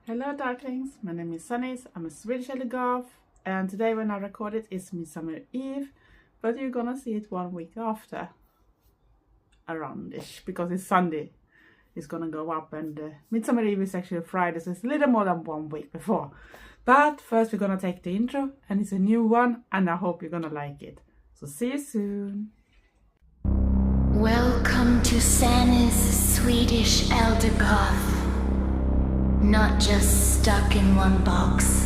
Hello darklings, my name is Sanniz, I'm a Swedish Goth, and today when I record it it's Midsummer Eve, but you're gonna see it 1 week after, aroundish, because it's Sunday. It's gonna go up, and Midsummer Eve is actually Friday, so it's a little more than 1 week before. But first we're gonna take the intro, and it's a new one, and I hope you're gonna like it. So see you soon. Welcome to Sanniz, Swedish Elder Goth. Not just stuck in one box.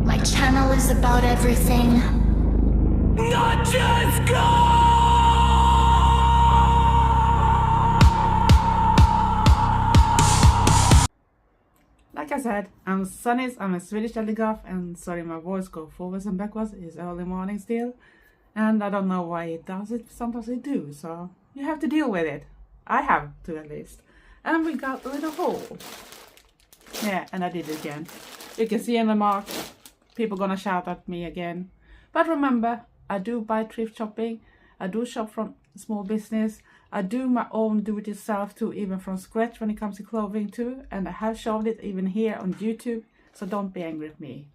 My channel is about everything. Not just Goth! Like I said, I'm Sanniz, I'm a Swedish Elder Goth, and sorry my voice goes forwards and backwards, it's early morning still. And I don't know why it does it, sometimes it do, so you have to deal with it. I have to at least. And we got a little hole. Yeah, and I did it again. You can see in the mark, people gonna shout at me again. But remember, I do buy thrift shopping. I do shop from small business. I do my own do-it-yourself too, even from scratch when it comes to clothing too. And I have showed it even here on YouTube, so don't be angry at me.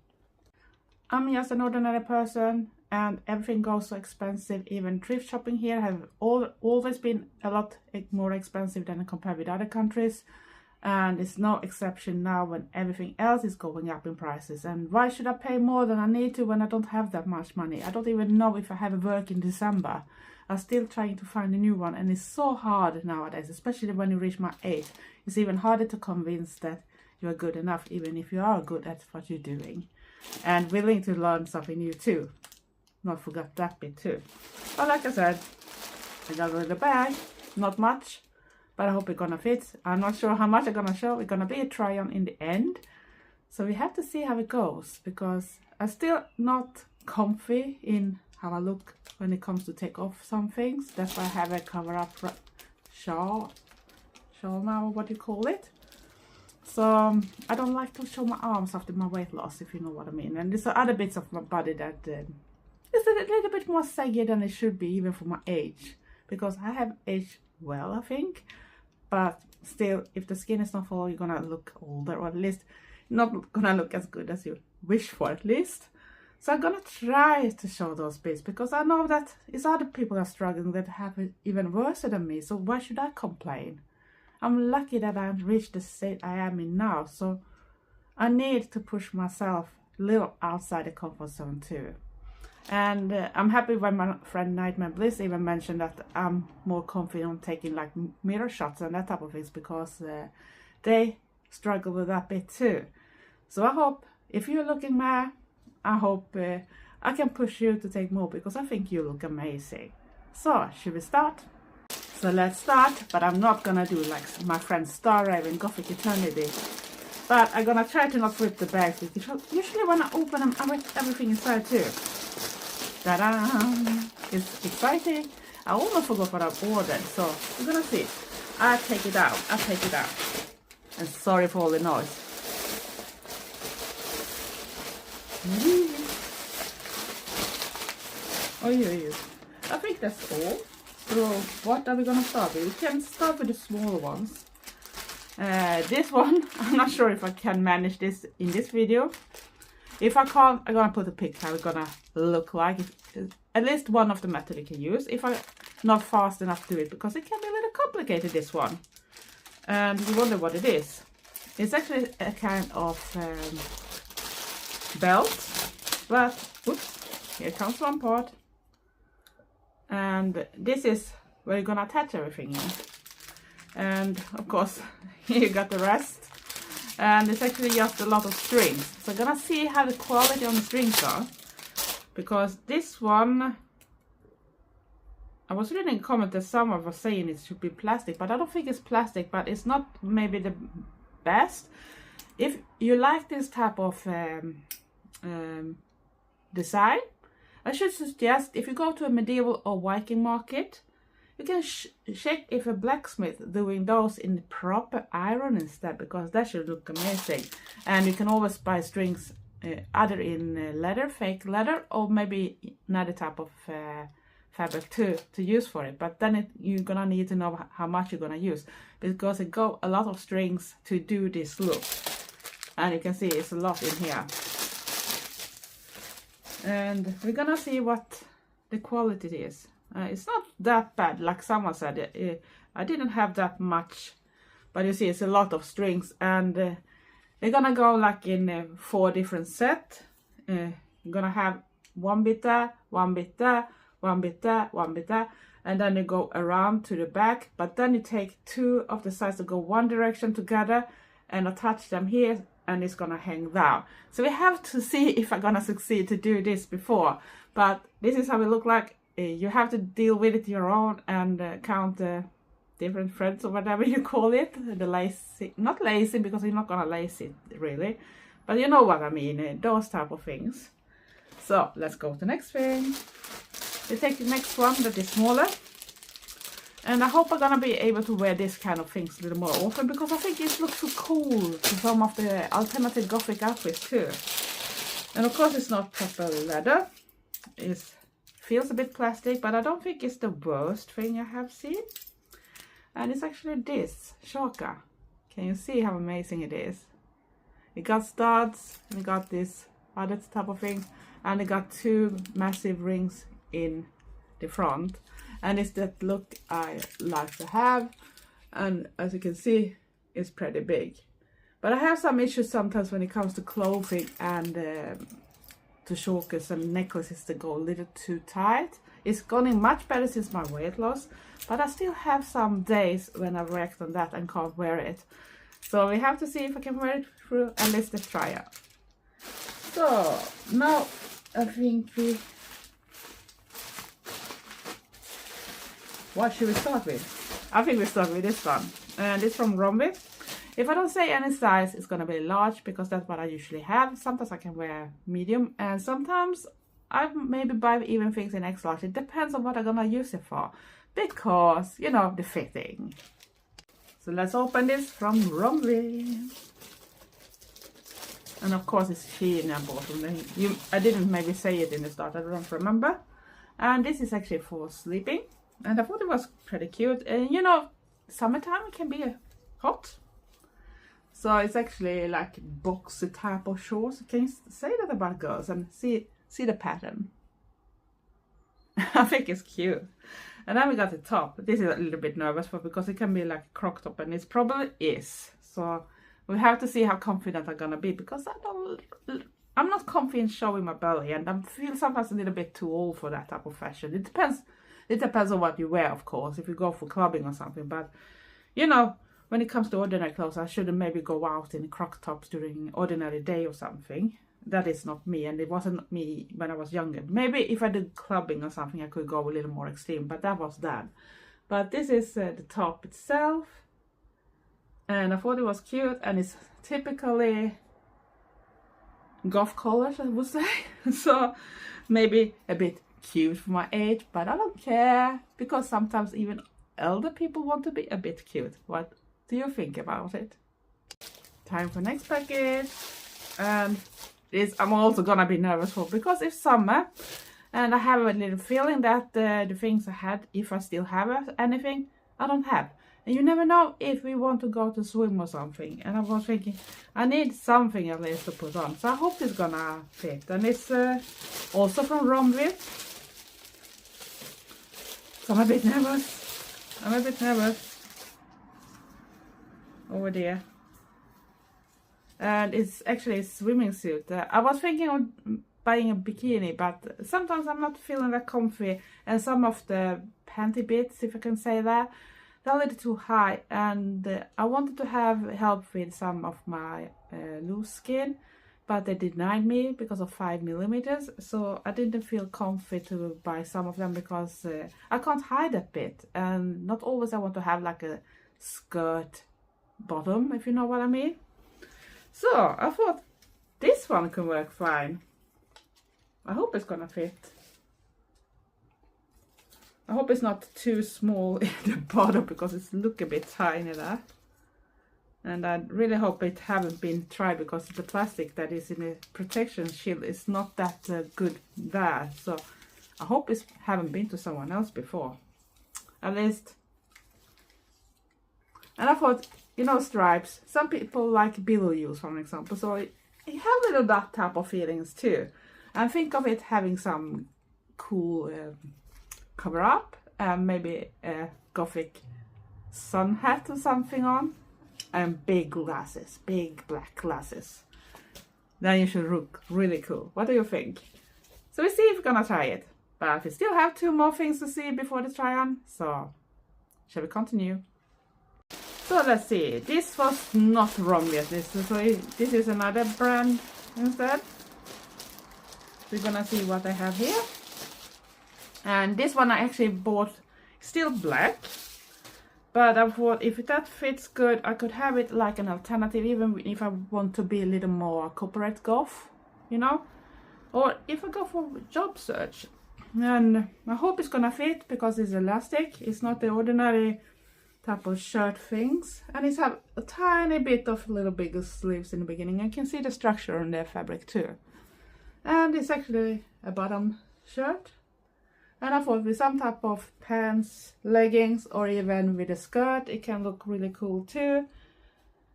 I'm just an ordinary person, and everything goes so expensive. Even thrift shopping here have always been a lot more expensive than compared with other countries, and it's no exception now when everything else is going up in prices. And why should I pay more than I need to when I don't have that much money? I don't even know if I have a work in December. I'm still trying to find a new one, and it's so hard nowadays, especially when you reach my age. It's even harder to convince that you are good enough, even if you are good at what you're doing and willing to learn something new too. Not forgot that bit too. But like I said, I got a little bag, not much, but I hope it's gonna fit. I'm not sure how much I'm gonna show. It's gonna be a try-on in the end, so we have to see how it goes, because I'm still not comfy in how I look when it comes to take off some things. That's why I have a cover-up shawl now, what do you call it? So I don't like to show my arms after my weight loss, if you know what I mean. And there's other bits of my body that it's a little bit more saggy than it should be, even for my age, because I have aged well, I think, but still, if the skin is not full, you're gonna look older, or at least not gonna look as good as you wish for, at least. So I'm gonna try to show those bits, because I know that it's other people that are struggling that have it even worse than me, so why should I complain? I'm lucky that I've reached the state I am in now, so I need to push myself a little outside the comfort zone too. And I'm happy when my friend Nightmare Bliss even mentioned that I'm more confident taking like mirror shots and that type of things, because they struggle with that bit too. So I hope, if you're looking mad, I hope I can push you to take more, because I think you look amazing. So, should we start? So let's start, but I'm not gonna do like my friend Star Raven Gothic Eternity. But I'm gonna try to not rip the bags, because usually when I open them, I rip everything inside too. Ta-da! It's exciting. I almost forgot what I ordered, so we're gonna see. I'll take it out. And sorry for all the noise. I think that's all. So what are we gonna start with? We can start with the smaller ones. This one, I'm not sure if I can manage this in this video. If I can't, I'm gonna put a picture how it's gonna look like. At least one of the method you can use. If I'm not fast enough to do it, because it can be a little complicated, this one. And you wonder what it is. It's actually a kind of belt. But, oops, here comes one part. And this is where you're gonna attach everything in. And of course, here you got the rest. And it's actually just a lot of strings. So I'm gonna see how the quality on the strings are. Because this one, I was reading a comment that someone was saying it should be plastic, but I don't think it's plastic, but it's not maybe the best. If you like this type of design, I should suggest, if you go to a medieval or Viking market, you can check if a blacksmith doing those in the proper iron instead, because that should look amazing. And you can always buy strings either in leather, fake leather, or maybe another type of fabric to use for it, but then you're gonna need to know how much you're gonna use, because it got a lot of strings to do this look, and you can see it's a lot in here. And we're gonna see what the quality is. It's not that bad, like someone said. I didn't have that much, but you see it's a lot of strings, and they're gonna go like in 4 different sets. You're gonna have 1 bit there, 1 bit there, 1 bit there, 1 bit there, and then you go around to the back, but then you take 2 of the sides to go one direction together and attach them here, and it's gonna hang down. So we have to see if I'm gonna succeed to do this before, but this is how it look like. You have to deal with it your own and count the different threads or whatever you call it. The lacy, not lacy because you're not gonna lace it really, but you know what I mean, those type of things. So let's go to the next thing. We take the next one that is smaller, and I hope I'm gonna be able to wear this kind of things a little more often, because I think it looks so cool to some of the alternative gothic outfits too. And of course it's not proper leather, it feels a bit plastic, but I don't think it's the worst thing I have seen. And it's actually this shaka. Can you see how amazing it is? It got studs, and it got this other type of thing, and it got 2 massive rings in the front, and it's that look I like to have. And as you can see, it's pretty big, but I have some issues sometimes when it comes to clothing and to chokers and necklaces that go a little too tight. It's going much better since my weight loss, but I still have some days when I react on that and can't wear it. So we have to see if I can wear it through at least a tryout. So now I think what should we start with? I think we start with this one, and it's from Romby. If I don't say any size, it's gonna be large because that's what I usually have. Sometimes I can wear medium, and sometimes I maybe buy even things in X large. It depends on what I'm gonna use it for, because you know, the fitting. So let's open this from Romby. And of course it's shein and bottom. I didn't maybe say it in the start, I don't remember. And this is actually for sleeping, and I thought it was pretty cute. And you know, summertime it can be hot, so it's actually like boxy type of shorts. Can you say that about girls? And see the pattern. I think it's cute. And then we got the top. This is a little bit nervous for, because it can be like a crop top, and it probably is. So we have to see how confident I'm gonna be, because I'm not confident showing my belly, and I feel sometimes a little bit too old for that type of fashion. It depends on what you wear, of course, if you go for clubbing or something. But you know, when it comes to ordinary clothes, I shouldn't maybe go out in crop tops during an ordinary day or something. That is not me, and it wasn't me when I was younger. Maybe if I did clubbing or something, I could go a little more extreme, but that was that. But this is the top itself, and I thought it was cute, and it's typically goth colors, I would say. So maybe a bit cute for my age, but I don't care, because sometimes even elder people want to be a bit cute. What do you think about it? Time for next package. And this I'm also gonna be nervous for, because it's summer, and I have a little feeling that the things I had, if I still have anything, I don't have. And you never know if we want to go to swim or something. And I was thinking, I need something at least to put on. So I hope it's gonna fit. And it's also from Romby. So I'm a bit nervous. Over there. And it's actually a swimming suit. I was thinking of buying a bikini, but sometimes I'm not feeling that comfy. And some of the panty bits, if I can say that, they're a little too high. And I wanted to have help with some of my loose skin, but they denied me because of 5mm. So I didn't feel comfy to buy some of them, because I can't hide that bit. And not always I want to have like a skirt bottom, if you know what I mean. So I thought this one can work fine. I hope it's gonna fit. I hope it's not too small in the bottom, because it's look a bit tiny there. And I really hope it haven't been tried, because the plastic that is in the protection shield is not that good there. So I hope it haven't been to someone else before. At least. And I thought, you know, stripes. Some people like billow's, for example. So you have little that type of feelings too. And think of it having some cool cover up. Maybe a gothic sun hat or something on. And big glasses. Big black glasses. Then you should look really cool. What do you think? So we see if we're gonna try it. But we still have 2 more things to see before the try-on. So, shall we continue? So let's see. This was not wrong yet. This is another brand instead. We're gonna see what I have here. And this one I actually bought still black. But I thought if that fits good, I could have it like an alternative, even if I want to be a little more corporate goth, you know? Or if I go for job search. And I hope it's gonna fit because it's elastic. It's not the ordinary type of shirt things. And it's have a tiny bit of little bigger sleeves in the beginning. I can see the structure on the fabric too. And it's actually a bottom shirt. And I thought with some type of pants, leggings, or even with a skirt, it can look really cool too.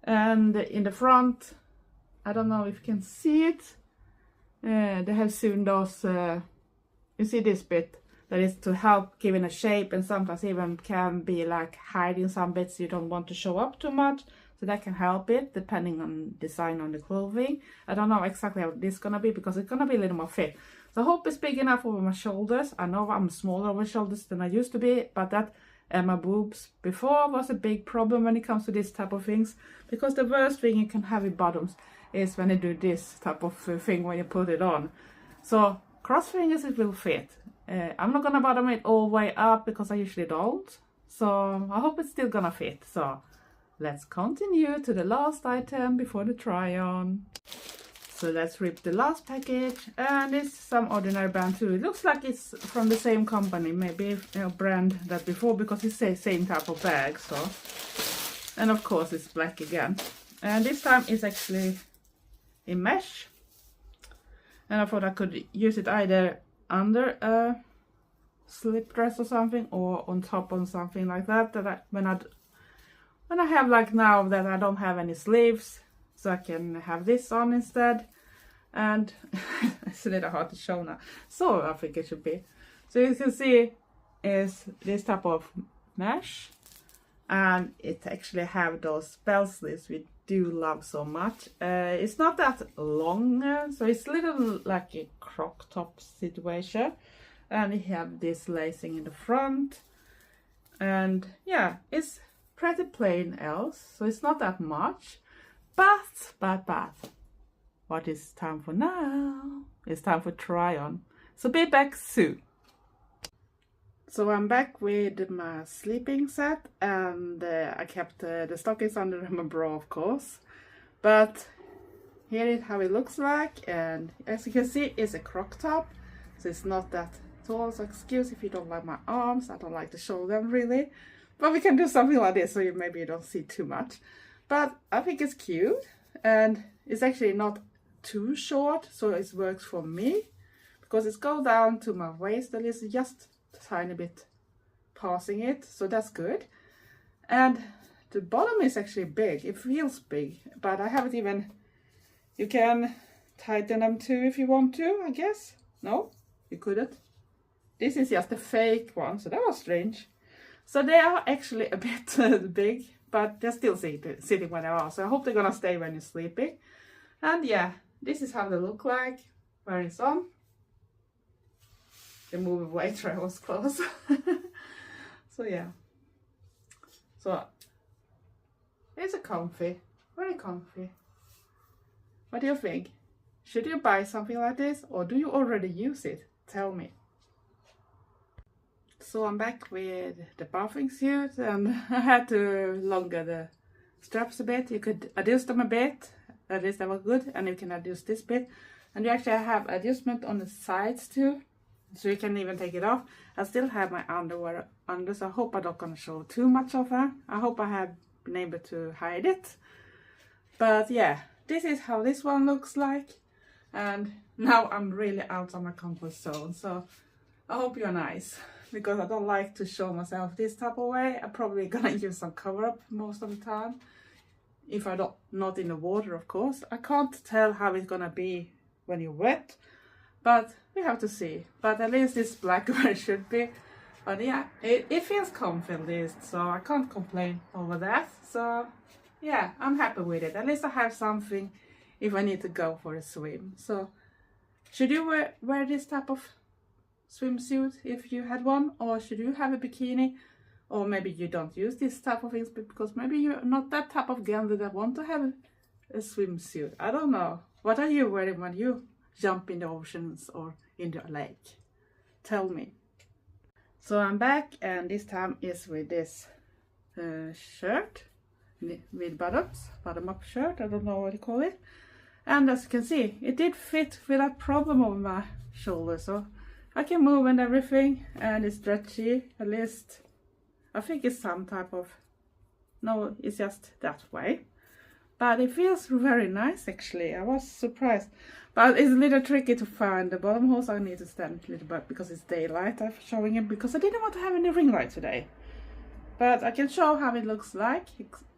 And in the front, I don't know if you can see it. They have sewn those, you see this bit, that is to help giving a shape, and sometimes even can be like hiding some bits you don't want to show up too much. So that can help it, depending on design on the clothing. I don't know exactly how this is gonna be, because it's gonna be a little more fit. So I hope it's big enough over my shoulders. I know I'm smaller over shoulders than I used to be, but that my boobs before was a big problem when it comes to this type of things. Because the worst thing you can have with bottoms is when you do this type of thing when you put it on. So cross fingers it will fit. I'm not gonna bottom it all the way up because I usually don't. So I hope it's still gonna fit. So let's continue to the last item before the try-on. So let's rip the last package, and it's some ordinary brand too. It looks like it's from the same company, maybe a brand that before, because it's the same type of bag. So, and of course it's black again, and this time it's actually in mesh. And I thought I could use it either under a slip dress or something, or on top on something like that. When I have like now that I don't have any sleeves. So I can have this on instead. And it's a little hard to show now. So I think it should be. So you can see is this type of mesh. And it actually have those bell sleeves we do love so much. It's not that long. So it's a little like a crop top situation. And you have this lacing in the front. And yeah, it's pretty plain else. So it's not that much. But, what is time for now? It's time for try-on. So be back soon. So I'm back with my sleeping set, and I kept the stockings under my bra, of course. But here is how it looks like, and as you can see, it's a crop top. So it's not that tall, so excuse if you don't like my arms. I don't like to show them really. But we can do something like this, so maybe you don't see too much. But I think it's cute, and it's actually not too short, so it works for me, because it's go down to my waist, and it's just a tiny bit passing it, so that's good. And the bottom is actually big, it feels big, but I haven't even, you can tighten them too if you want to, I guess. No, you couldn't. This is just a fake one, so that was strange. So they are actually a bit big. But they're still sitting where they are, so I hope they're gonna stay when you're sleeping. And yeah, this is how they look like when it's on. The moving away tray was close. So yeah. So it's a comfy, very comfy. What do you think? Should you buy something like this, or do you already use it? Tell me. So I'm back with the bathing suit, and I had to longer the straps a bit. You could adjust them a bit, at least that was good, and you can adjust this bit. And you actually have adjustment on the sides too, so you can even take it off. I still have my underwear under, so I hope I'm not gonna show too much of her. I hope I have been able to hide it. But yeah, this is how this one looks like. And now I'm really out of my comfort zone, so I hope you're nice, because I don't like to show myself this type of way. I'm probably gonna use some cover up most of the time. If I don't, not in the water, of course. I can't tell how it's gonna be when you're wet, but we have to see. But at least it's black where it should be. But yeah, it feels comfy at least, so I can't complain over that. So yeah, I'm happy with it. At least I have something if I need to go for a swim. So should you wear this type of swimsuit if you had one, or should you have a bikini? Or maybe you don't use this type of things because maybe you're not that type of girl that want to have a swimsuit. I don't know. What are you wearing when you jump in the oceans or in the lake? Tell me. So I'm back, and this time is with this shirt with bottom up shirt. I don't know what you call it. And as you can see, it did fit without problem over my shoulder, so I can move and everything, and it's stretchy. At least I think it's some type of, no, it's just that way. But it feels very nice actually. I was surprised. But it's a little tricky to find the bottom hole, so I need to stand a little bit because it's daylight. I'm showing it because I didn't want to have any ring light today. But I can show how it looks like.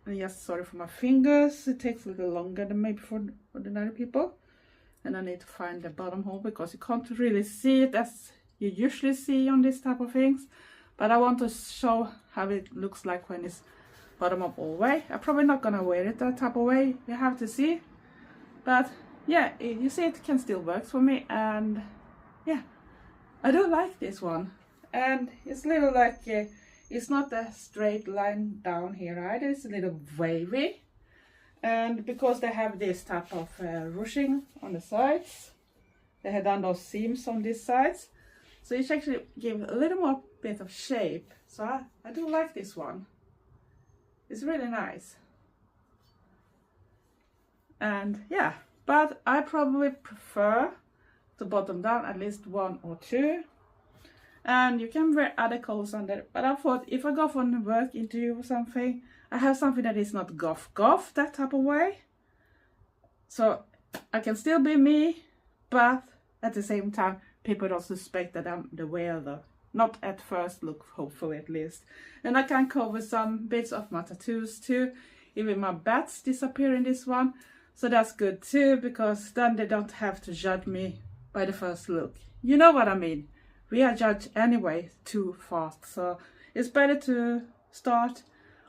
Yes, sorry for my fingers. It takes a little longer than maybe for ordinary people. And I need to find the bottom hole because you can't really see it as you usually see on this type of things. But I want to show how it looks like when it's bottom up all the way. I'm probably not gonna wear it that type of way. You have to see. But yeah, you see it can still work for me, and yeah, I do like this one. And it's a little like, it's not a straight line down here either, it's a little wavy. And because they have this type of ruching on the sides, they have done those seams on these sides, so it actually gives a little more bit of shape. So I do like this one. It's really nice. And yeah, but I probably prefer to bottom down at least one or two. And you can wear other colors under, but I thought if I go for a work interview or something, I have something that is not goth, that type of way. So I can still be me, but at the same time, people don't suspect that I'm the wearer. Not at first look, hopefully at least. And I can cover some bits of my tattoos too. Even my bats disappear in this one. So that's good too, because then they don't have to judge me by the first look. You know what I mean? We are judged anyway too fast. So it's better to start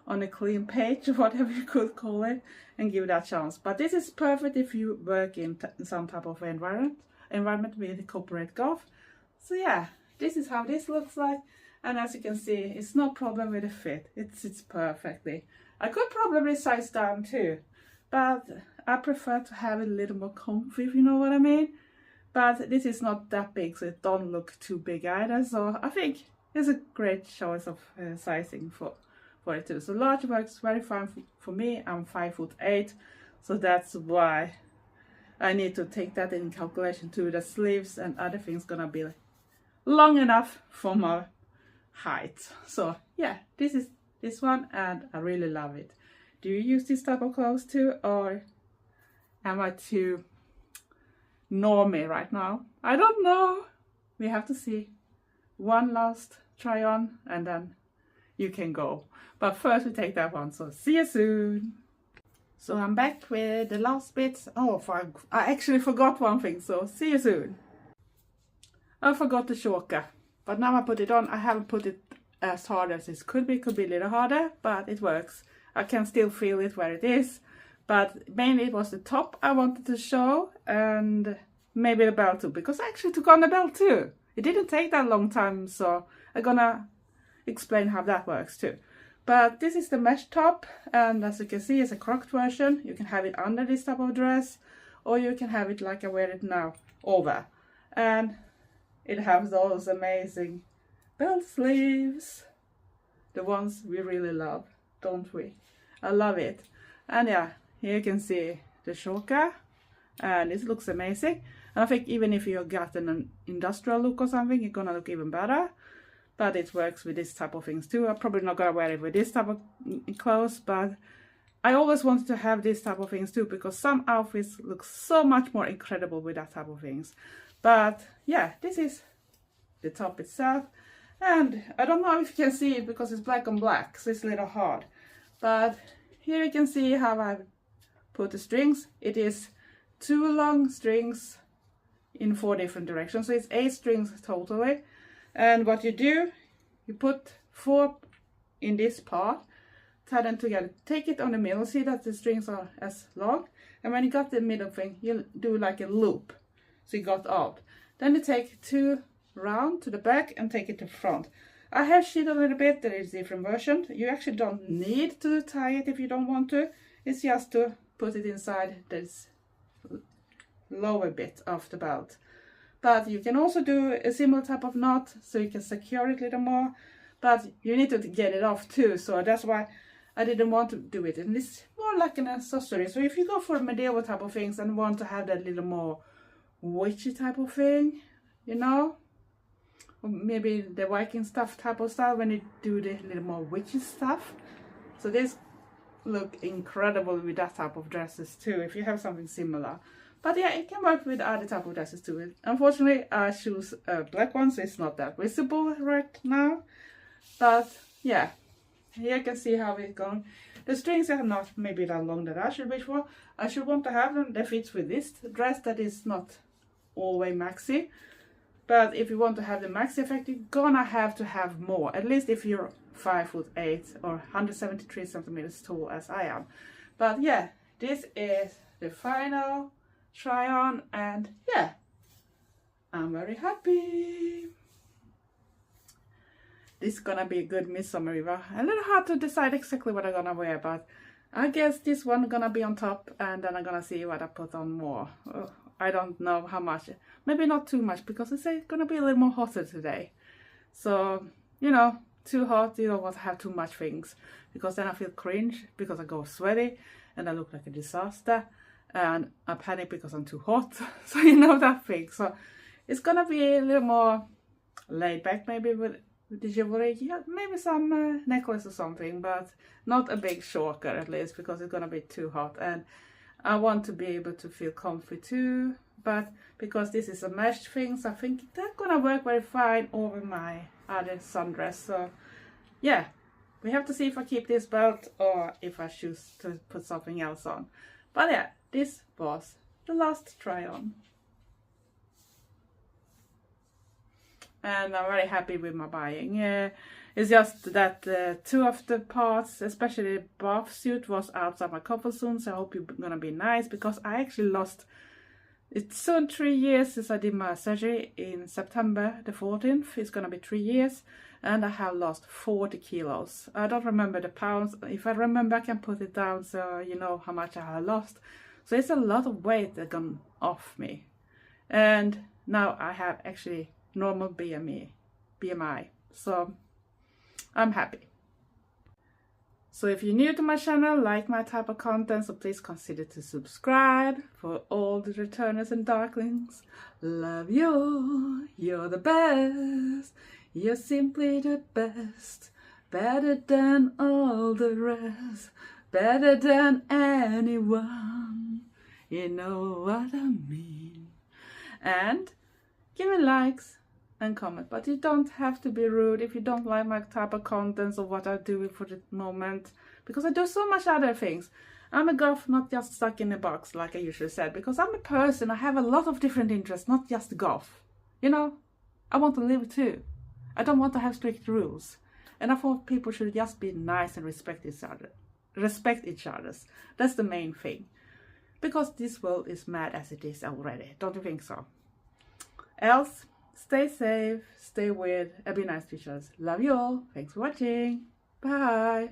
on a clean page, whatever you could call it, and give that a chance. But this is perfect if you work in some type of environment with corporate goth. So yeah, this is how this looks like. And as you can see, it's no problem with the fit. It sits perfectly. I could probably size down too, but I prefer to have it a little more comfy, if you know what I mean. But this is not that big, so it don't look too big either. So I think it's a great choice of sizing for it too. So large works very fine for me. I'm 5'8", so that's why I need to take that in calculation too. The sleeves and other things gonna be long enough for my height. So yeah, this is this one, and I really love it. Do you use this type of clothes too, or am I too normie right now? I don't know. We have to see. One last try on and then you can go. But first we take that one, so see you soon. So I'm back with the last bits. Oh, I actually forgot one thing, so see you soon. I forgot the choker, but now I put it on. I haven't put it as hard as it could be a little harder, but it works. I can still feel it where it is, but mainly it was the top I wanted to show, and maybe the belt too, because I actually took on the belt too. It didn't take that long time, so I'm gonna explain how that works too. But this is the mesh top, and as you can see, it's a cropped version. You can have it under this type of dress, or you can have it like I wear it now, over. And it has those amazing belt sleeves, the ones we really love, don't we? I love it. And yeah, here you can see the choker, and it looks amazing. And I think even if you got an industrial look or something, it's gonna look even better. But it works with this type of things too. I'm probably not gonna wear it with this type of clothes, but I always wanted to have this type of things too, because some outfits look so much more incredible with that type of things. But yeah, this is the top itself. And I don't know if you can see it because it's black on black, so it's a little hard. But here you can see how I put the strings. It is 2 long strings in 4 different directions, so it's 8 strings totally. And what you do, you put 4 in this part, tie them together, take it on the middle, see that the strings are as long, and when you got the middle thing, you do like a loop, so you got out. Then you take 2 round to the back and take it to front. I have shit a little bit, there is different version. You actually don't need to tie it if you don't want to. It's just to put it inside this lower bit of the belt. But you can also do a similar type of knot so you can secure it a little more. But you need to get it off too, so that's why I didn't want to do it. And it's more like an accessory. So if you go for medieval type of things and want to have that little more witchy type of thing, you know, or maybe the Viking stuff type of style when you do the little more witchy stuff. So this look incredible with that type of dresses too, if you have something similar. But yeah, it can work with other type of dresses too. Unfortunately, I choose a black one, so it's not that visible right now. But yeah, here you can see how it's going. The strings are not maybe that long that I should wish for. I should want to have them that fits with this dress that is not always maxi. But if you want to have the maxi effect, you're gonna have to have more. At least if you're 5'8" or 173 centimeters tall as I am. But yeah, this is the final try on, and yeah, I'm very happy. This is gonna be a good midsummer river. A little hard to decide exactly what I'm gonna wear, but I guess this one gonna be on top, and then I'm gonna see what I put on more. I don't know how much, maybe not too much, because it's gonna be a little more hotter today. So, you know, too hot, you don't want to have too much things, because then I feel cringe because I go sweaty and I look like a disaster, and I panic because I'm too hot. So you know that thing. So it's gonna be a little more laid back, maybe with the jewelry. Yeah, maybe some necklace or something, but not a big choker at least, because it's gonna be too hot, and I want to be able to feel comfy too. But because this is a mesh thing, so I think that's gonna work very fine over my other sundress. So yeah, we have to see if I keep this belt or if I choose to put something else on. But yeah, this was the last try on. And I'm very happy with my buying. It's just that 2 of the parts, especially the bath suit, was outside my comfort zone. So I hope it's gonna be nice, because I actually lost, it's soon 3 years since I did my surgery in September the 14th. It's gonna be 3 years, and I have lost 40 kilos. I don't remember the pounds. If I remember, I can put it down so you know how much I have lost. So it's a lot of weight that gone off me, and now I have actually normal BMI, so I'm happy. So if you're new to my channel, like my type of content, so please consider to subscribe. For all the returners and darklings, love you, you're the best, you're simply the best, better than all the rest, better than anyone, you know what I mean. And give me likes and comment, but you don't have to be rude if you don't like my type of contents or what I'm doing for the moment, because I do so much other things. I'm a goth, not just stuck in a box like I usually said, because I'm a person. I have a lot of different interests, not just goth. You know, I want to live too. I don't want to have strict rules, and I thought people should just be nice and respect each other. Respect each other's. That's the main thing, because this world is mad as it is already. Don't you think so? Else, stay safe, stay weird, and be nice to each other. Love you all. Thanks for watching. Bye.